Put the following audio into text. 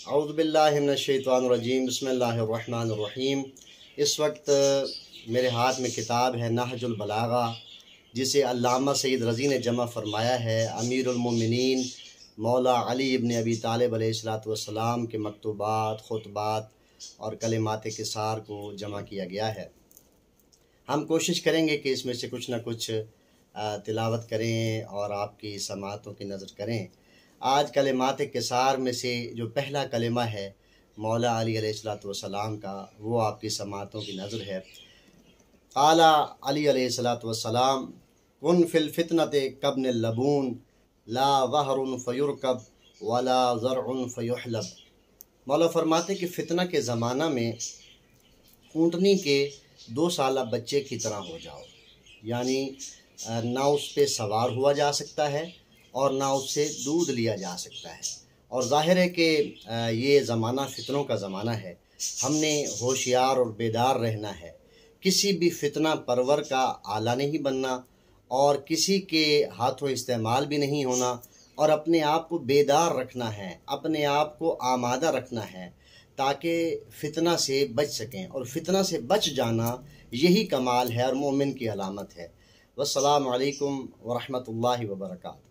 اعوذ باللہ من الشیطان الرجیم بسم اللہ الرحمن الرحیم۔ اس وقت میرے ہاتھ میں کتاب ہے نہج البلاغہ، جسے علامہ سید رضی نے جمع فرمایا ہے امیر المومنین مولا علی ابن ابی طالب علیہ السلام کے مکتوبات، خطبات اور کلمات قصار کو جمع کیا گیا ہے۔ ہم کوشش کریں گے کہ اس میں سے کچھ نہ کچھ تلاوت کریں اور آپ کی سماعتوں کی نظر کریں۔ آج کلمات قصار میں سے جو پہلا کلمہ ہے مولا علی علیہ السلام کا، وہ آپ کی سماعتوں کی نظر ہے۔ قال علی علیہ السلام کن فی الفتنۃ کابن اللبون لا ظہر فیرکب ولا زرع فیحلب۔ مولا فرماتے کہ فتنہ کے زمانہ میں اونٹنی کے 2 سالہ بچے کی طرح ہو جاؤ، یعنی نہ اس پہ سوار ہوا جا سکتا ہے اور نہ اس سے دودھ لیا جا سکتا ہے۔ اور ظاہر ہے کہ یہ زمانہ فتنوں کا زمانہ ہے۔ ہم نے ہوشیار اور بیدار رہنا ہے، کسی بھی فتنہ پرور کا آلہ نہیں بننا اور کسی کے ہاتھوں استعمال بھی نہیں ہونا، اور اپنے آپ کو بیدار رکھنا ہے، اپنے آپ کو آمادہ رکھنا ہے تاکہ فتنہ سے بچ سکیں، اور فتنہ سے بچ جانا یہی کمال ہے اور مومن کی علامت ہے۔ والسلام علیکم ورحمۃ اللہ وبرکاتہ۔